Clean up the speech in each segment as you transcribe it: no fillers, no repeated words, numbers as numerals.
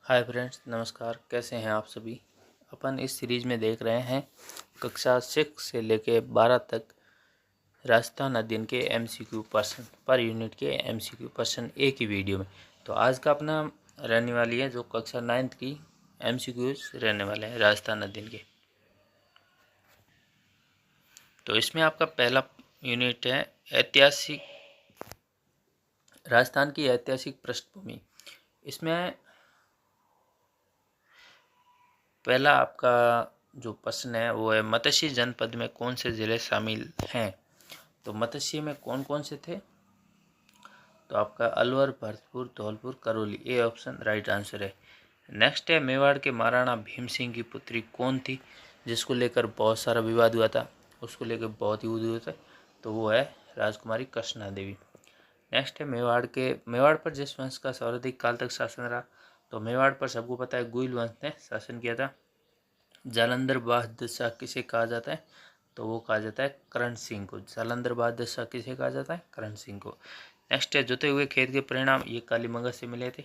Hi friends, नमस्कार। कैसे हैं आप सभी। अपन इस सीरीज़ में देख रहे हैं कक्षा 6 से लेके 12 तक राजस्थान अध्ययन के एमसीक्यू पर्सन पर यूनिट के एमसीक्यू पर्सन एक ही वीडियो में। तो आज का अपना रहने वाली है जो कक्षा 9 की एमसीक्यूज रहने वाले हैं राजस्थान अध्ययन के। तो इसमें आपका पहला यूनिट है ऐतिहासिक, राजस्थान की ऐतिहासिक पृष्ठभूमि। इसमें पहला आपका जो प्रश्न है वो है मत्स्य जनपद में कौन से ज़िले शामिल हैं। तो मत्स्य में कौन कौन से थे, तो आपका Alwar, Bharatpur, Dholpur, Karauli, A option right answer है। नेक्स्ट है मेवाड़ के महाराणा भीम सिंह की पुत्री कौन थी जिसको लेकर बहुत सारा विवाद हुआ था, उसको लेकर बहुत युद्ध हुए थे, तो वो है राजकुमारी कृष्णा देवी। नेक्स्ट है मेवाड़ पर जिस वंश का सर्वाधिक काल तक शासन रहा, तो मेवाड़ पर सबको पता है गुइल वंश ने शासन किया था। जालंधर बादशाह किसे कहा जाता है, तो वो कहा जाता है करण सिंह को। जालंधर बादशाह किसे कहा जाता है, करण सिंह को। नेक्स्ट है जोते हुए खेत के परिणाम, ये कालीमंगल से मिले थे।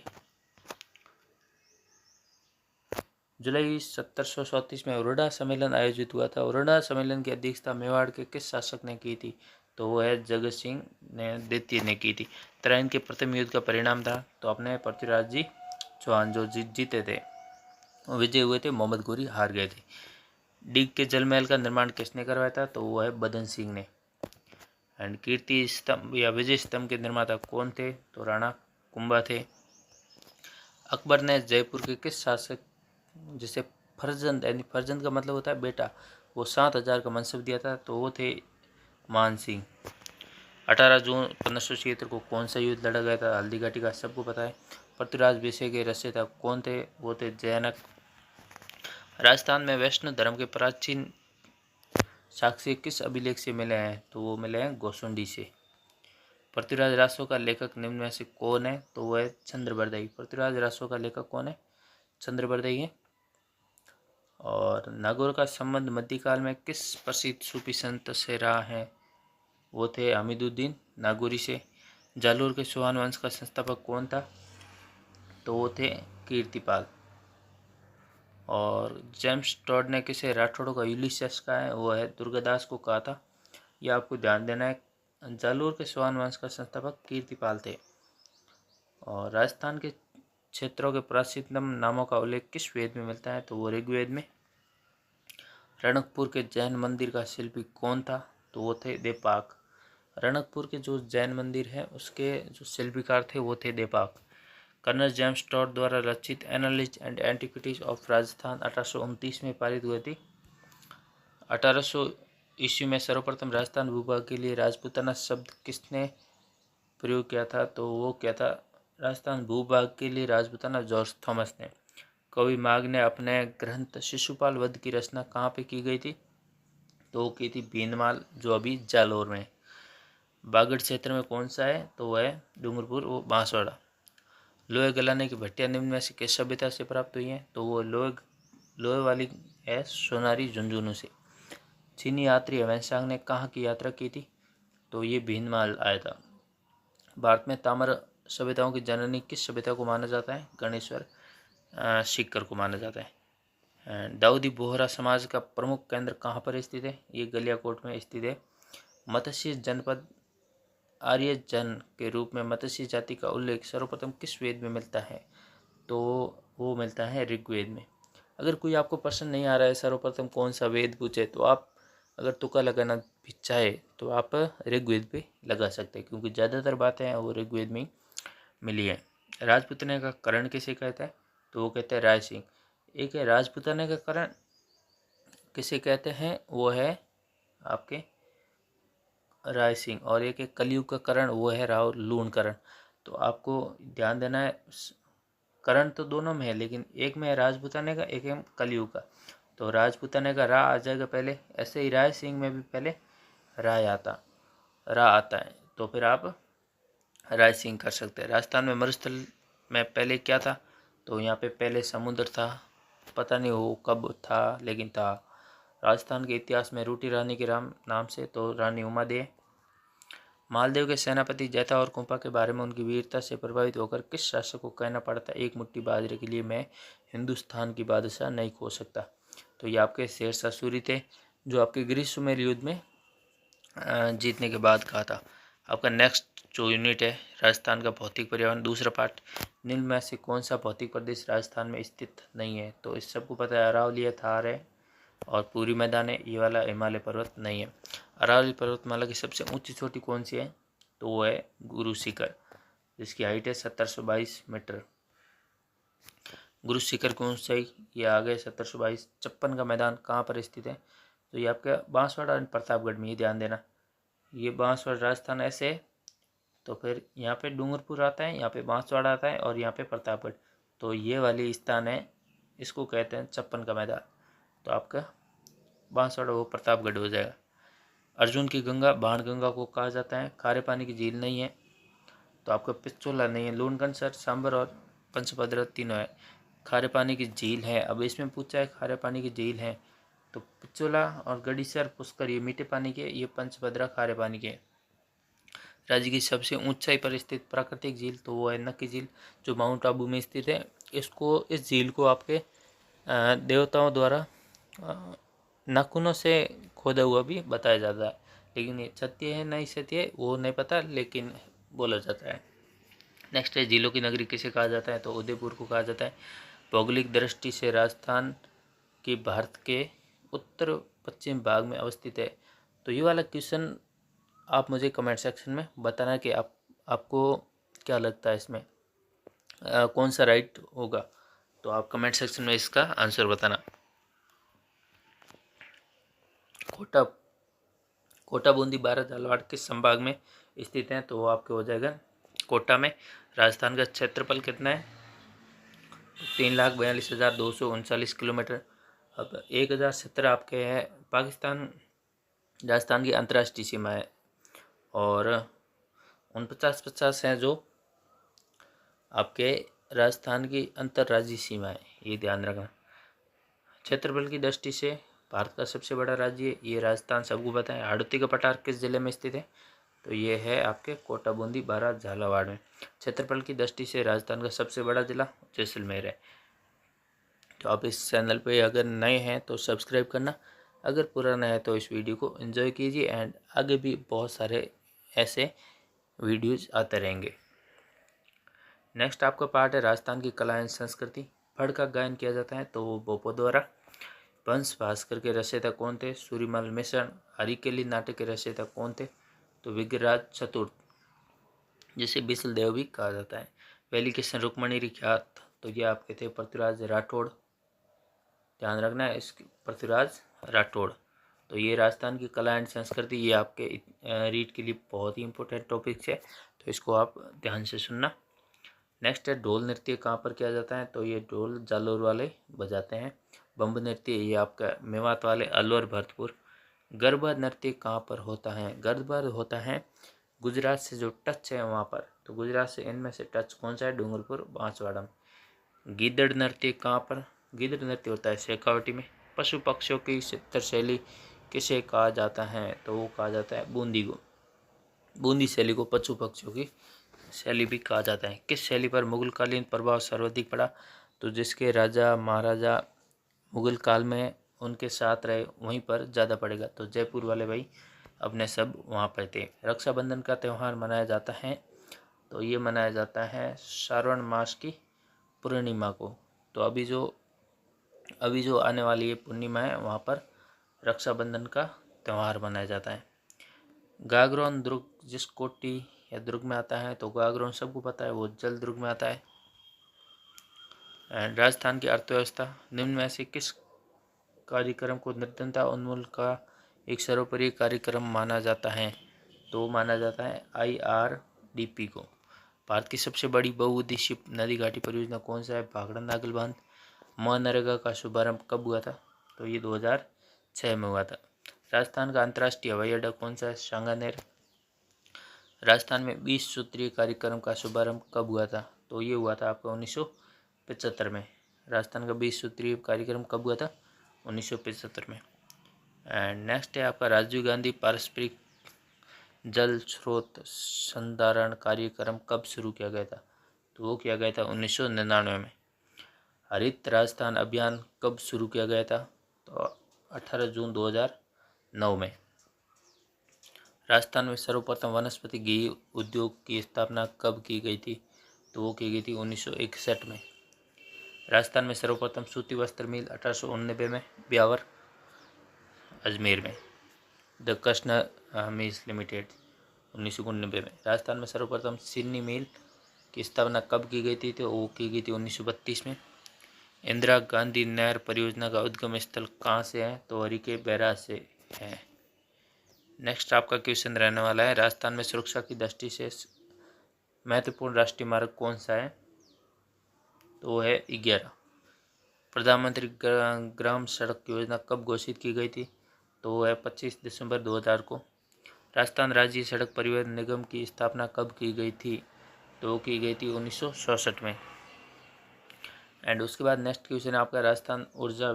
जुलाई 1734 में उरडा सम्मेलन आयोजित हुआ था। उरडा सम्मेलन की अध्यक्षता मेवाड़ के किस शासक ने की थी, तो वो है जगत सिंह ने द्वितीय ने की थी। तराइन के प्रथम युद्ध का परिणाम था, तो अपने पृथ्वीराज जी चौहान जो जीते थे, विजय हुए थे, मोहम्मद गोरी हार गए थे। डीग के जल महल का निर्माण किसने करवाया था, तो वो है बदन सिंह ने। एंड कीर्ति स्तंभ या विजय स्तंभ के निर्माता कौन थे, तो राणा कुंभा थे। अकबर ने जयपुर के किस शासक जिसे फर्जंद, यानी फर्जंद का मतलब होता है बेटा, वो 7,000 का मनसब दिया था, तो वो थे मान सिंह। 18 जून 1576 को कौन सा युद्ध लड़ा गया था, हल्दी घाटी का, सबको पता है। पृथ्वीराज विषय के रचयिता कौन थे, वो थे जैनक। राजस्थान में वैष्णव धर्म के प्राचीन साक्ष्य किस अभिलेख से मिले हैं, तो वो मिले हैं गोसुंडी से। पृथ्वीराज रासो का लेखक निम्न में से कौन है, तो वो है चंद्रबरदाई। पृथ्वीराज रासो का लेखक कौन है, चंद्रबरदाई है। और नागौर का संबंध मध्यकाल में किस प्रसिद्ध सूफी संत से रहा है, वो थे हमीदुद्दीन नागौरी से। जालोर के चौहान वंश का संस्थापक कौन था, तो वो थे कीर्तिपाल। और जेम्स टॉड ने किसे राठौड़ों का यूलिसियस कहा है, वो है दुर्गादास को कहा था। यह आपको ध्यान देना है। जालोर के चौहान वंश का संस्थापक कीर्तिपाल थे। और राजस्थान के क्षेत्रों के प्रसिद्धतम नामों का उल्लेख किस वेद में मिलता है, तो वो ऋग्वेद में। रणकपुर के जैन मंदिर का शिल्पी कौन था, तो वो थे देपाक। रणकपुर के जो जैन मंदिर है उसके जो शिल्पीकार थे वो थे देपाक। कर्नल जेम्स टॉड द्वारा रचित analyst and antiquities of Rajasthan 1829 में पारित हुए थी। 1800 ईस्वी में सर्वप्रथम राजस्थान भूभाग के लिए राजपूताना शब्द किसने प्रयोग किया था, तो वो क्या था, राजस्थान भूभाग के लिए राजपूताना जॉर्ज थॉमस ने। कवि माघ ने अपने ग्रंथ शिशुपाल वध की रचना कहाँ पे की गई थी, तो वो की थी भीनमाल, जो अभी जालोर में। बागड़ क्षेत्र में कौन सा है, तो वह है डूंगरपुर, वो बांसवाड़ा। लोहे गलाने की भट्टियां निम्न में से किस सभ्यता से प्राप्त हुई हैं, तो वो लोहे वाली है सोनारी झुंझुनू से। चीनी यात्री ह्वेनसांग ने कहाँ की यात्रा की थी, तो ये भीनमाल आया था। भारत में ताम्र सभ्यताओं की जननी किस सभ्यता को माना जाता है, गणेश्वर सीकर को माना जाता है। दाऊदी बोहरा समाज का प्रमुख केंद्र कहाँ पर स्थित है, ये गलियाकोट में स्थित है। मत्स्य जनपद आर्य जन के रूप में मत्स्य जाति का उल्लेख सर्वप्रथम किस वेद में मिलता है, तो वो मिलता है ऋग्वेद में। अगर कोई आपको प्रश्न नहीं आ रहा है सर्वप्रथम कौन सा वेद पूछे, तो आप अगर तुक्का लगाना भी चाहे तो आप ऋग्वेद पे लगा सकते हैं, क्योंकि ज़्यादातर बातें हैं वो ऋग्वेद में मिली है। राजपूताना का करण किसे कहता है, तो वो कहते हैं राय सिंह। एक है राजपूताना का करण किसे कहते हैं, वो है आपके राय सिंह। और एक है कलयुग का करण, वो है राव लूण करण। तो आपको ध्यान देना है, करण तो दोनों में है, लेकिन एक में है राजपूताना का, एक है कलयुग का। तो राजपूताना का रा आ जाएगा पहले, ऐसे ही राय सिंह में भी पहले रा आता है, तो फिर आप राय सिंह कर सकते हैं। राजस्थान में मरुस्थल में पहले क्या था, तो यहाँ पे पहले समुद्र था, पता नहीं वो कब था लेकिन था। राजस्थान के इतिहास में रूटी रानी के नाम से, तो रानी उमादे। मालदेव के सेनापति जैता और कुंपा के बारे में उनकी वीरता से प्रभावित होकर किस शासक को कहना पड़ता, एक मुट्ठी बाजरे के लिए मैं हिंदुस्तान की बादशाह नहीं खो सकता? तो ये आपके शेरशाह सूरी थे, जो आपके ग्रीष्म युद्ध में जीतने के बाद कहा था। आपका नेक्स्ट जो यूनिट है राजस्थान का भौतिक पर्यावरण, दूसरा पार्ट, निम्न में से कौन सा भौतिक प्रदेश राजस्थान में स्थित नहीं है? तो इस सबको पता है, अरावली है, थार है और पूरी मैदान है। ये वाला हिमालय पर्वत नहीं है। अरावली पर्वतमाला की सबसे ऊंची चोटी कौन सी है? तो वो है गुरु शिखर, जिसकी हाइट है 1722 मीटर। गुरु शिखर की ऊंचाई ये आ गए 1722। चप्पन का मैदान कहाँ पर स्थित है? तो ये आपका बांसवाड़ा और प्रतापगढ़ में, ही ध्यान देना। ये बांसवाड़ा राजस्थान ऐसे है, तो फिर यहाँ पे डूंगरपुर आता है, यहाँ पे बांसवाड़ा आता है और यहाँ पे प्रतापगढ़। तो ये वाली स्थान है, इसको कहते हैं चप्पन का मैदान। तो आपका बांसवाड़ा वो प्रतापगढ़ हो जाएगा। अर्जुन की गंगा बाणगंगा को कहा जाता है। खारे पानी की झील नहीं है, तो आपका पिछोला नहीं है। लूणकरसर, सांबर और पंचभद्र तीनों है। खारे पानी की झील है। अब इसमें पूछा है खारे पानी की झील है, तो पिछोला और गड़ीसर, पुष्कर ये मीठे पानी के, ये पंचभद्रा खारे पानी के। राज्य की सबसे ऊंचाई पर स्थित प्राकृतिक झील तो वो है नक्की झील, जो माउंट आबू में स्थित है। इस झील को आपके देवताओं द्वारा नाखूनों से खोदा हुआ भी बताया जाता है, लेकिन ये सत्य है नहीं सत्य है वो नहीं पता, लेकिन बोला जाता है। नेक्स्ट है, झीलों की नगरी किसे कहा जाता है? तो उदयपुर को कहा जाता है। भौगोलिक दृष्टि से राजस्थान की भारत के उत्तर पश्चिम भाग में अवस्थित है। तो ये वाला क्वेश्चन आप मुझे कमेंट सेक्शन में बताना कि आपको क्या लगता है इसमें कौन सा राइट होगा। तो आप कमेंट सेक्शन में इसका आंसर बताना। कोटा बूंदी बारां झालावाड़ किस संभाग में स्थित है? तो वो आपके हो जाएगा कोटा में। राजस्थान का क्षेत्रफल कितना है? 3,42,239 किलोमीटर। अब 1017 आपके है पाकिस्तान राजस्थान की अंतर्राष्ट्रीय सीमा है, और 49 हैं जो आपके राजस्थान की अंतर्राज्यीय सीमा है, ये ध्यान रखना। क्षेत्रफल की दृष्टि से भारत का सबसे बड़ा राज्य ये राजस्थान, सबको पता है। हाड़ौती का पठार किस जिले में स्थित है? तो ये है आपके कोटा बूंदी बारां झालावाड़ में। क्षेत्रफल की दृष्टि से राजस्थान का सबसे बड़ा जिला जैसलमेर है। तो आप इस चैनल पे अगर नए हैं तो सब्सक्राइब करना, अगर पुराना है तो इस वीडियो को एंजॉय कीजिए, एंड आगे भी बहुत सारे ऐसे वीडियोज आते रहेंगे। नेक्स्ट आपका पार्ट है राजस्थान की कला एवं संस्कृति। फड़ का गायन किया जाता है तो वो बोपो द्वारा। वंश भास्कर के रचयिता कौन थे? सूर्यमल मिश्र। हरिकेली नाटक के रचयिता कौन थे? तो विग्रहराज चतुर्थ, जिसे बिसल देव भी कहा जाता है। वैली कृष्ण रुक्मणी ख्यात, तो ये आपके थे पृथ्वीराज राठौड़, ध्यान रखना है इस पृथ्वीराज राठौड़। तो ये राजस्थान की कला एंड संस्कृति, ये आपके रीड के लिए बहुत ही इंपॉर्टेंट टॉपिक्स है, तो इसको आप ध्यान से सुनना। नेक्स्ट है ढोल नृत्य कहाँ पर किया जाता है? तो ये ढोल जालोर वाले बजाते हैं। बम्ब नृत्य ये आपका मेवात वाले अलवर भरतपुर। गरबा नृत्य कहाँ पर होता है? गरबा होता है गुजरात से जो टच है वहाँ पर, तो गुजरात से इनमें से टच कौन सा है? डूंगरपुर बांसवाड़ा में। गिद्दड़ नृत्य कहाँ पर? गिद्दड़ नृत्य होता है शेखावटी में। पशु पक्षियों की चित्र शैली किसे कहा जाता है? तो वो कहा जाता है बूंदी को। बूंदी शैली को पशु पक्षियों की शैली भी कहा जाता है। किस शैली पर मुगलकालीन प्रभाव सर्वाधिक पड़ा? तो जिसके राजा महाराजा मुगल काल में उनके साथ रहे वहीं पर ज़्यादा पड़ेगा। तो जयपुर वाले भाई अपने सब वहाँ पर थे। रक्षाबंधन का त्यौहार मनाया जाता है, तो ये मनाया जाता है श्रावण मास की पूर्णिमा को। तो अभी जो आने वाली ये पूर्णिमा है वहाँ पर रक्षाबंधन का त्यौहार मनाया जाता है। गागरोन दुर्ग जिस कोटि या दुर्ग में आता है, तो गागरोन सबको पता है वो जल दुर्ग में आता है। एंड राजस्थान की अर्थव्यवस्था निम्न में से किस कार्यक्रम को निर्धनता उन्मूलन का एक सर्वोपरि कार्यक्रम माना जाता है? तो माना जाता है IRDP को। भारत की सबसे बड़ी बहुउद्देशीय नदी घाटी परियोजना कौन सा है? भाखड़ा नागल बांध। मनरेगा का शुभारंभ कब हुआ था? तो ये 2006 में हुआ था। राजस्थान का अंतर्राष्ट्रीय हवाई अड्डा कौन सा है? सांगानेर। राजस्थान में 20 सूत्रीय कार्यक्रम का शुभारंभ कब हुआ था? तो ये हुआ था आपका 1975 में। राजस्थान का 20 सूत्रीय कार्यक्रम कब हुआ था? 1975 में। एंड नेक्स्ट है आपका राजीव गांधी पारस्परिक जल स्रोत संधारण कार्यक्रम कब शुरू किया गया था? तो वो किया गया था 1999 में। हरित राजस्थान अभियान कब शुरू किया गया था? तो 18 जून 2009 में। राजस्थान में सर्वप्रथम वनस्पति घी उद्योग की स्थापना कब की गई थी? तो वो की गई थी 1961 में। राजस्थान में सर्वप्रथम सूती वस्त्र मिल 1889 में ब्यावर अजमेर में। द कृष्णा मिल्स लिमिटेड 1999 में। राजस्थान में सर्वप्रथम चीनी मिल की स्थापना कब की गई थी? तो वो की गई थी 1932 में। इंदिरा गांधी नहर परियोजना का उद्गम स्थल कहाँ से है? तो हरिके बैराज से है। नेक्स्ट आपका क्वेश्चन रहने वाला है, राजस्थान में सुरक्षा की दृष्टि से महत्वपूर्ण राष्ट्रीय मार्ग कौन सा है? तो वो है 11। प्रधानमंत्री ग्राम सड़क योजना कब घोषित की गई थी? तो वो है 25 दिसंबर 2000 को। राजस्थान राज्य सड़क परिवहन निगम की स्थापना कब की गई थी? तो वो की गई थी 1967 में। एंड उसके बाद नेक्स्ट क्वेश्चन आपका, राजस्थान ऊर्जा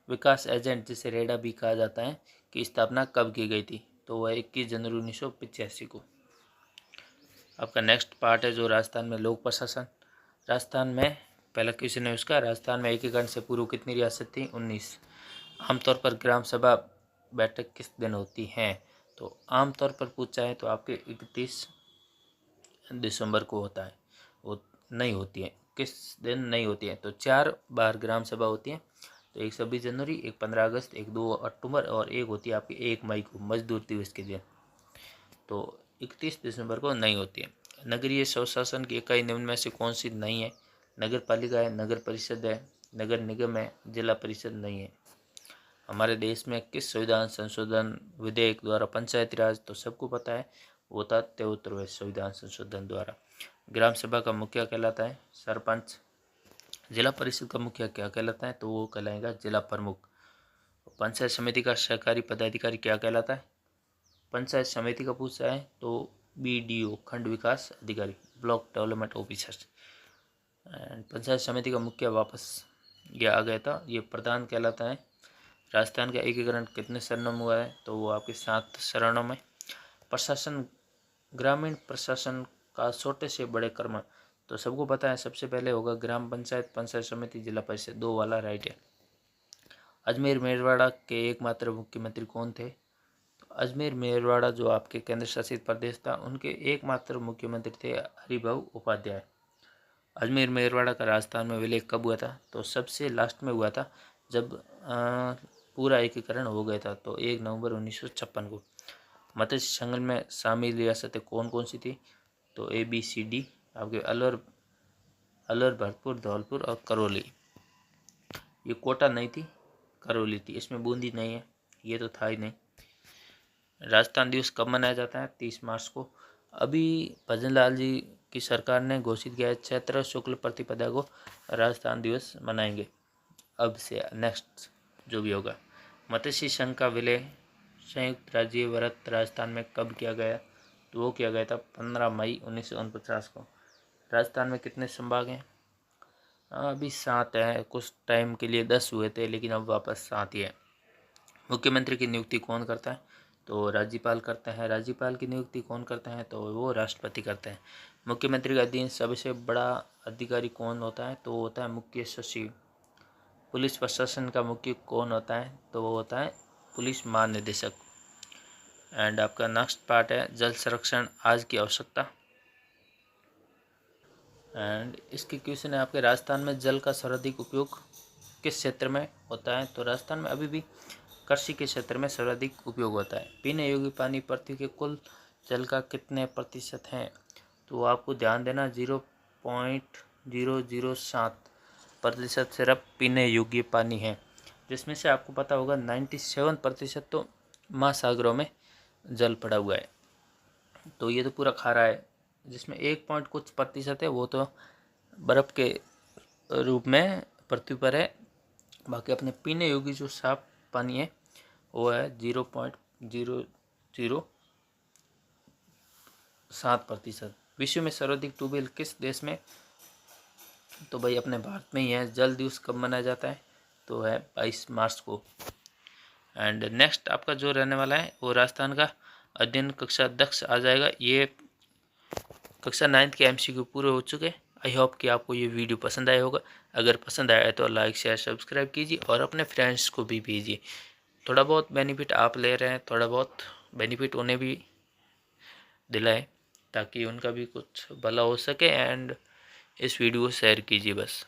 विकास एजेंट जिसे रेडा भी कहा जाता है की स्थापना कब की गई थी? तो वह 21 जनवरी 1985 को। आपका नेक्स्ट पार्ट है जो राजस्थान में लोक प्रशासन। राजस्थान में पहला क्वेश्चन है उसका, राजस्थान में एकीकरण से पूर्व कितनी रियासत थी? 19। आमतौर पर ग्राम सभा बैठक किस दिन होती हैं? तो आमतौर पर पूछा है तो आपके 31 दिसंबर को होता है, वो नहीं होती है। किस दिन नहीं होती है? तो 4 बार ग्राम सभा होती है। तो एक 26 जनवरी, एक 15 अगस्त, एक 2 अक्टूबर और एक होती है आपकी 1 मई को मजदूर दिवस के दिन। तो 31 दिसंबर को नहीं होती है। नगरीय स्वशासन की इकाई निम्न में से कौन सी नहीं है? नगर पालिका है, नगर परिषद है, नगर निगम है, जिला परिषद नहीं है। हमारे देश में किस संविधान संशोधन विधेयक द्वारा पंचायती राज, तो सबको पता है वो था 73वें संविधान संशोधन द्वारा। ग्राम सभा का मुखिया कहलाता है सरपंच। जिला परिषद का मुखिया क्या कहलाता है? तो वो कहलाएगा जिला प्रमुख। पंचायत समिति का सहकारी पदाधिकारी क्या कहलाता है? पंचायत समिति का पूछा है तो BDO खंड विकास अधिकारी, ब्लॉक डेवलपमेंट ऑफिसर। पंचायत समिति का मुखिया वापस ये आ गया था, ये प्रधान कहलाता है। राजस्थान का एकीकरण कितने चरणों में हुआ है? तो वो आपके 7 चरणों में। प्रशासन, ग्रामीण प्रशासन का छोटे से बड़े क्रम, तो सबको पता है सबसे पहले होगा ग्राम पंचायत, पंचायत समिति, जिला परिषद, 2 वाला राइट है। अजमेर मेरवाड़ा के एकमात्र मुख्यमंत्री कौन थे? तो अजमेर मेरवाड़ा जो आपके केंद्र शासित प्रदेश था, उनके एकमात्र मुख्यमंत्री थे हरिभाऊ उपाध्याय। अजमेर मेरवाड़ा का राजस्थान में विलय कब हुआ था? तो सबसे लास्ट में हुआ था जब पूरा एकीकरण हो गया था, तो 1 नवंबर 1956 को। मत्स्य संघ में शामिल रियासतें कौन कौन सी थी? तो ABCD आपके अलवर, भरतपुर, धौलपुर और करौली। ये कोटा नहीं थी, करौली थी। इसमें बूंदी नहीं है, ये तो था ही नहीं। राजस्थान दिवस कब मनाया जाता है? 30 मार्च को। अभी भजन लाल जी की सरकार ने घोषित किया है चैत्र शुक्ल प्रतिपदा को राजस्थान दिवस मनाएंगे अब से, नेक्स्ट जो भी होगा। मत्स्य संघ का विलय संयुक्त राज्य भारत राजस्थान में कब किया गया? तो वो किया गया था 15 मई 1949 को। राजस्थान में कितने संभाग हैं? अभी 7 हैं, कुछ टाइम के लिए 10 हुए थे लेकिन अब वापस 7 ही है। मुख्यमंत्री की नियुक्ति कौन करता है? तो राज्यपाल करते हैं। राज्यपाल की नियुक्ति कौन करते हैं? तो वो राष्ट्रपति करते हैं। मुख्यमंत्री के अधीन सबसे बड़ा अधिकारी कौन होता है? तो वो होता है मुख्य सचिव। पुलिस प्रशासन का मुख्य कौन होता है? तो वो होता है पुलिस महानिदेशक। एंड आपका नेक्स्ट पार्ट है जल संरक्षण आज की आवश्यकता। एंड इसके क्वेश्चन है आपके, राजस्थान में जल का सर्वाधिक उपयोग किस क्षेत्र में होता है? तो राजस्थान में अभी भी कृषि के क्षेत्र में सर्वाधिक उपयोग होता है। पीने योग्य पानी पृथ्वी के कुल जल का कितने प्रतिशत है? तो आपको ध्यान देना 0.007% सिर्फ पीने योग्य पानी है, जिसमें से आपको पता होगा 97% तो महासागरों में जल पड़ा हुआ है, तो ये तो पूरा खारा है। जिसमें 1 पॉइंट कुछ प्रतिशत है वो तो बर्फ़ के रूप में पृथ्वी पर है। बाकी अपने पीने योग्य जो साफ पानी है वो है 0.007%। विश्व में सर्वाधिक ट्यूबवेल किस देश में? तो भाई अपने भारत में ही है। जल दिवस कब मनाया जाता है? तो है 22 मार्च को। एंड नेक्स्ट आपका जो रहने वाला है वो राजस्थान का अध्ययन कक्षा दक्ष आ जाएगा। ये कक्षा 9th के MCQ पूरे हो चुके। आई होप कि आपको ये वीडियो पसंद आया होगा। अगर पसंद आया तो लाइक शेयर सब्सक्राइब कीजिए और अपने फ्रेंड्स को भी भेजिए। थोड़ा बहुत बेनिफिट आप ले रहे हैं, थोड़ा बहुत बेनिफिट उन्हें भी दिलाएं ताकि उनका भी कुछ भला हो सके। एंड इस वीडियो को शेयर कीजिए बस।